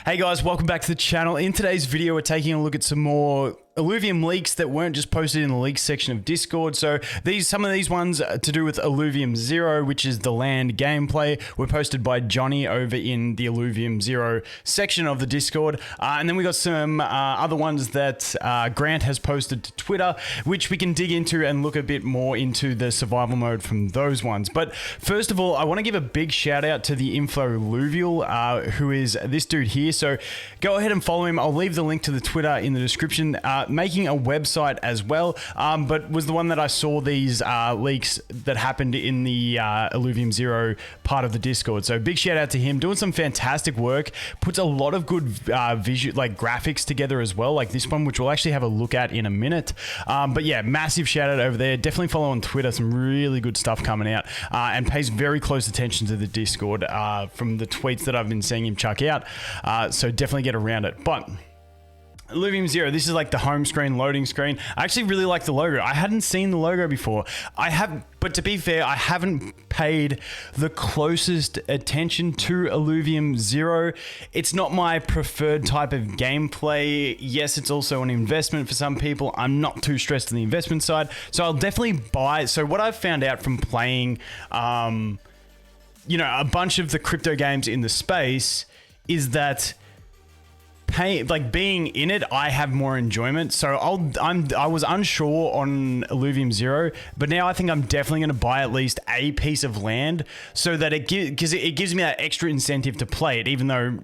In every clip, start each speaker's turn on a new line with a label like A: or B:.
A: Hey guys, welcome back to the channel. In today's video, we're taking a look at some more Illuvium leaks that weren't just posted in the leaks section of Discord. So some of these ones to do with Illuvium Zero, which is the land gameplay, were posted by Johnny over in the Illuvium Zero section of the Discord. And then we got some other ones that Grant has posted to Twitter, which we can dig into and look a bit more into the survival mode from those ones. But first of all, I want to give a big shout out to the Infoluvial, who is this dude here. So go ahead and follow him. I'll leave the link to the Twitter in the description. Making a website as well, but was the one that I saw these leaks that happened in the Alluvium Zero part of the Discord. So big shout out to him, doing some fantastic work. Puts a lot of good visual, like graphics together as well, like this one, which we'll actually have a look at in a minute. But yeah, massive shout out over there. Definitely follow on Twitter. Some really good stuff coming out, and pays very close attention to the Discord from the tweets that I've been seeing him chuck out. So definitely get around it. But Illuvium Zero, this is like the home screen, loading screen. I actually really like the logo. I hadn't seen the logo before. But to be fair, I haven't paid the closest attention to Illuvium Zero. It's not my preferred type of gameplay. Yes, it's also an investment for some people. I'm not too stressed on the investment side, so I'll definitely buy. So what I've found out from playing, a bunch of the crypto games in the space is that being in it, I have more enjoyment. So I was unsure on Illuvium Zero, but now I think I'm definitely going to buy at least a piece of land so that it gives me that extra incentive to play it. Even though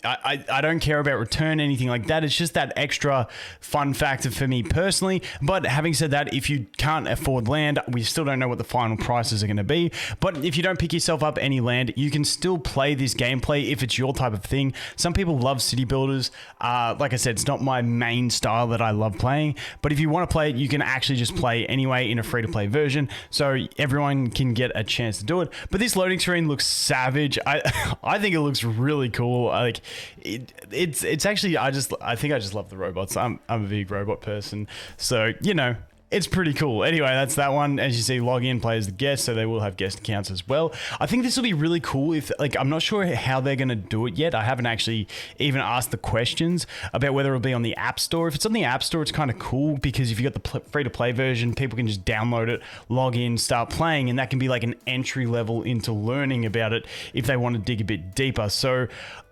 A: I don't care about return, anything like that. It's just that extra fun factor for me personally. But having said that, if you can't afford land, we still don't know what the final prices are going to be. But if you don't pick yourself up any land, you can still play this gameplay if it's your type of thing. Some people love city builders. Like I said, it's not my main style that I love playing, but if you want to play it, you can actually just play anyway in a free-to-play version, so everyone can get a chance to do it. But this loading screen looks savage. I think it looks really cool. Like it's actually, I think I just love the robots. I'm a big robot person, so it's pretty cool. Anyway, that's that one. As you see, log in, play as the guest, so they will have guest accounts as well. I think this will be really cool if, I'm not sure how they're going to do it yet. I haven't actually even asked the questions about whether it'll be on the App Store. If it's on the App Store, it's kind of cool because if you got the free-to-play version, people can just download it, log in, start playing, and that can be like an entry level into learning about it if they want to dig a bit deeper. So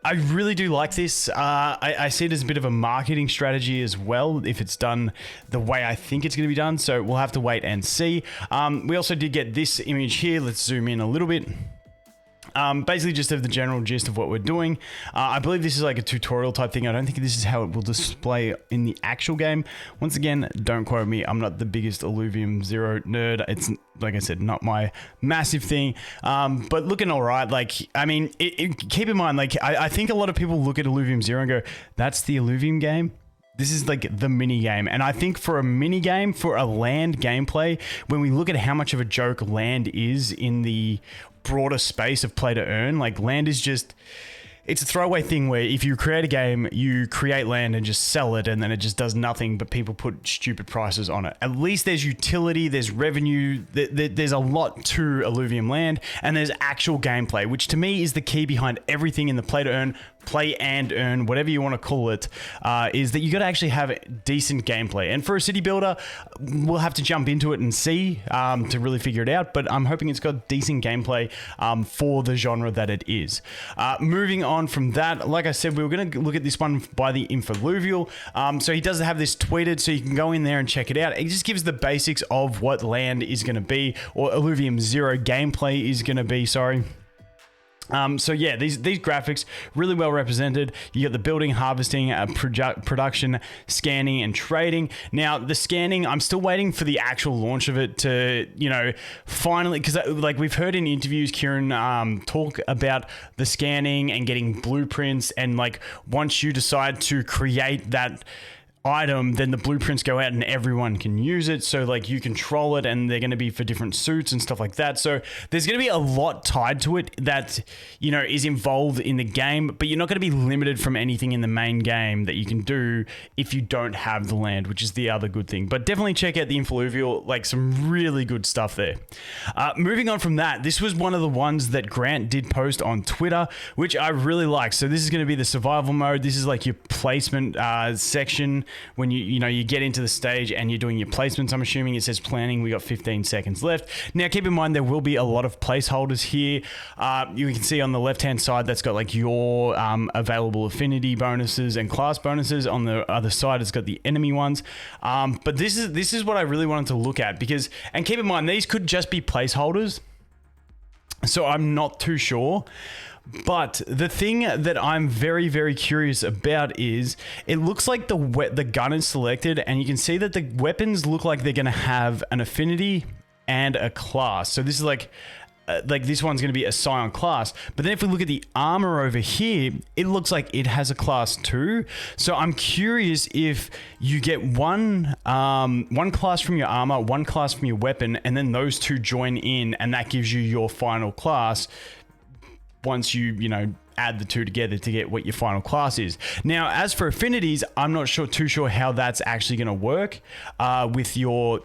A: I really do like this. I see it as a bit of a marketing strategy as well, if it's done the way I think it's going to be done. So we'll have to wait and see. We also did get this image here. Let's zoom in a little bit. Basically just have the general gist of what we're doing. I believe this is like a tutorial type thing. I don't think this is how it will display in the actual game. Once again, don't quote me. I'm not the biggest Illuvium Zero nerd. It's, like I said, not my massive thing. But looking all right. Keep in mind, I think a lot of people look at Illuvium Zero and go, that's the Illuvium game. This is like the mini game. And I think for a mini game, for a land gameplay, when we look at how much of a joke land is in the broader space of play to earn, like land is just, it's a throwaway thing where if you create a game, you create land and just sell it, and then it just does nothing, but people put stupid prices on it. At least there's utility, there's revenue, there's a lot to Illuvium land, and there's actual gameplay, which to me is the key behind everything in the play to earn, play and earn, whatever you want to call it, is that you got to actually have decent gameplay. And for a city builder, we'll have to jump into it and see to really figure it out, but I'm hoping it's got decent gameplay for the genre that it is. Moving on from that, like I said, we were going to look at this one by the Infoluvial. So he does have this tweeted, so you can go in there and check it out. It just gives the basics of what land is going to be, or Illuvium Zero gameplay is going to be, sorry. So yeah, these graphics really well represented. You got the building, harvesting, production, scanning, and trading. Now the scanning, I'm still waiting for the actual launch of it to, finally, because like we've heard in interviews, Kieran talk about the scanning and getting blueprints, and like once you decide to create that item, then the blueprints go out and everyone can use it. So like you control it and they're going to be for different suits and stuff like that. So there's going to be a lot tied to it that, you know, is involved in the game, but you're not going to be limited from anything in the main game that you can do if you don't have the land, which is the other good thing. But definitely check out the Infoluvial, like some really good stuff there. Moving on from that, this was one of the ones that Grant did post on Twitter, which I really like. So this is going to be the survival mode. This is like your placement section when you get into the stage and you're doing your placements. I'm assuming it says planning. We got 15 seconds left. Now keep in mind there will be a lot of placeholders here. You can see on the left hand side that's got like your available affinity bonuses and class bonuses. On the other side it's got the enemy ones. But this is what I really wanted to look at, because, and keep in mind these could just be placeholders, so I'm not too sure. But the thing that I'm very, very curious about is it looks like the gun is selected, and you can see that the weapons look like they're going to have an affinity and a class. So this is like this one's going to be a Scion class. But then if we look at the armor over here, it looks like it has a class too. So I'm curious if you get one class from your armor, one class from your weapon, and then those two join in, and that gives you your final class once you add the two together to get what your final class is. Now, as for affinities, I'm not too sure how that's actually going to work with your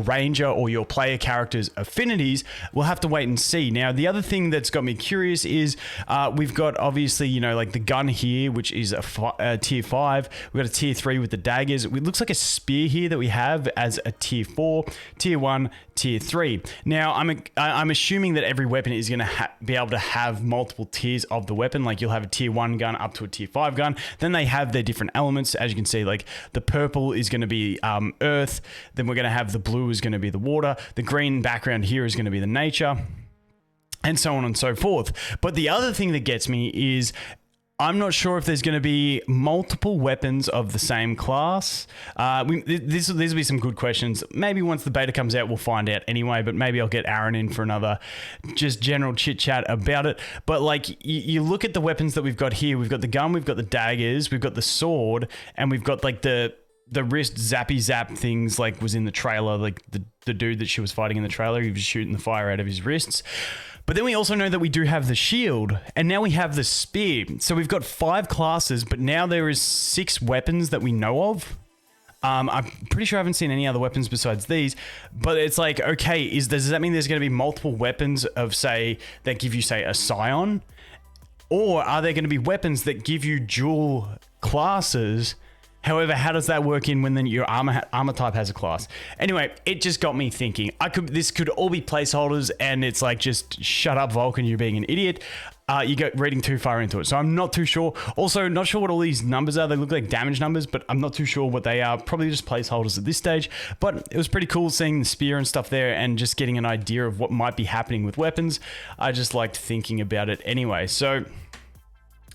A: ranger or your player character's affinities. We'll have to wait and see. Now, the other thing that's got me curious is we've got obviously like the gun here, which is a tier 5. We've got a tier 3 with the daggers. It looks like a spear here that we have as a tier 4, tier 1, tier 3. Now, I'm assuming that every weapon is going to be able to have multiple tiers of the weapon. Like you'll have a tier 1 gun up to a tier 5 gun. Then they have their different elements. As you can see, like the purple is going to be earth. Then we're going to have the blue is going to be the water. The green background here is going to be the nature, and so on and so forth. But the other thing that gets me is I'm not sure if there's going to be multiple weapons of the same class. These will be some good questions. Maybe once the beta comes out, we'll find out anyway, but maybe I'll get Aaron in for another just general chit chat about it. But like you look at the weapons that we've got here. We've got the gun, we've got the daggers, we've got the sword, and we've got like the wrist zappy zap things like was in the trailer, like the dude that she was fighting in the trailer, he was shooting the fire out of his wrists. But then we also know that we do have the shield, and now we have the spear. So we've got 5 classes, but now there is 6 weapons that we know of. I'm pretty sure I haven't seen any other weapons besides these, but it's like, okay, does that mean there's going to be multiple weapons of, say, that give you, say, a Scion? Or are there going to be weapons that give you dual classes? However, how does that work in when then your armor type has a class? Anyway, it just got me thinking. This could all be placeholders, and it's like, just shut up, Vulcan, you're being an idiot. You got reading too far into it. So I'm not too sure. Also, not sure what all these numbers are. They look like damage numbers, but I'm not too sure what they are. Probably just placeholders at this stage. But it was pretty cool seeing the spear and stuff there and just getting an idea of what might be happening with weapons. I just liked thinking about it anyway. So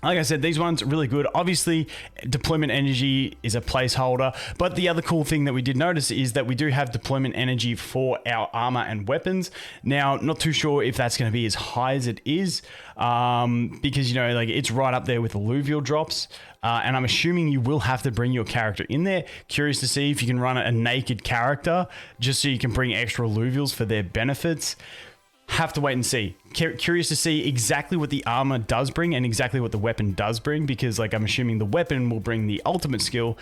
A: like I said, these ones are really good. Obviously, deployment energy is a placeholder, but the other cool thing that we did notice is that we do have deployment energy for our armor and weapons. Now, not too sure if that's going to be as high as it is, because, like it's right up there with alluvial drops. And I'm assuming you will have to bring your character in there. Curious to see if you can run a naked character just so you can bring extra alluvials for their benefits. Have to wait and see. Curious to see exactly what the armor does bring and exactly what the weapon does bring, because like I'm assuming the weapon will bring the ultimate skill.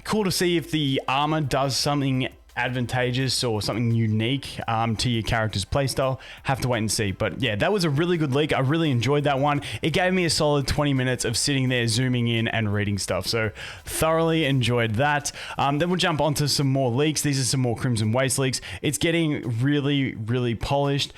A: Cool to see if the armor does something advantageous or something unique to your character's playstyle. Have to wait and see. But yeah, that was a really good leak. I really enjoyed that one. It gave me a solid 20 minutes of sitting there zooming in and reading stuff. So thoroughly enjoyed that. Then we'll jump onto some more leaks. These are some more Crimson Waste leaks. It's getting really, really polished.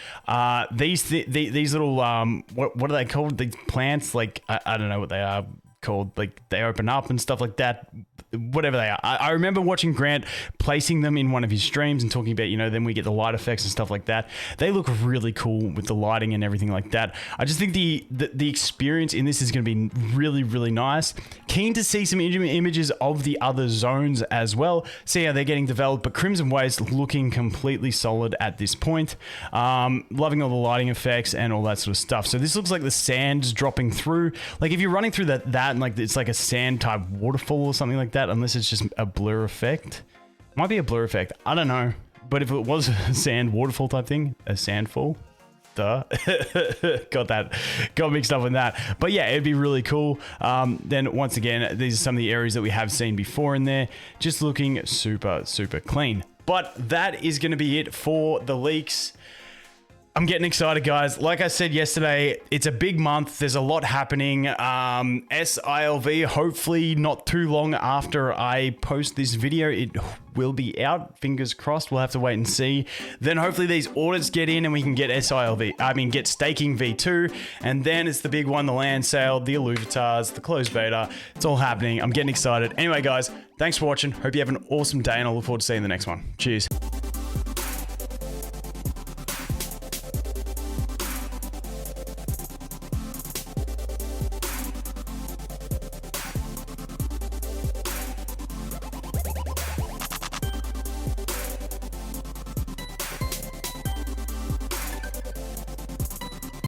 A: These little what are they called? These plants, like I don't know what they are called. Like they open up and stuff like that. Whatever they are. I remember watching Grant placing them in one of his streams and talking about, then we get the light effects and stuff like that. They look really cool with the lighting and everything like that. I just think the experience in this is going to be really, really nice. Keen to see some images of the other zones as well. See how they're getting developed. But Crimson Waste looking completely solid at this point. Loving all the lighting effects and all that sort of stuff. So this looks like the sand's dropping through. Like if you're running through that and like it's like a sand type waterfall or something like that, that unless it's just a blur effect. Might be a blur effect. I don't know. But if it was a sand waterfall type thing, a sandfall, got mixed up with that. But yeah, it'd be really cool. Then once again, these are some of the areas that we have seen before in there, just looking super, super clean. But that is going to be it for the leaks. I'm getting excited, guys. Like I said yesterday, it's a big month. There's a lot happening. SILV, hopefully not too long after I post this video, it will be out. Fingers crossed. We'll have to wait and see. Then hopefully these audits get in and we can get get staking V2. And then it's the big one, the land sale, the Illuvatars, the closed beta. It's all happening. I'm getting excited. Anyway, guys, thanks for watching. Hope you have an awesome day and I look forward to seeing you in the next one. Cheers.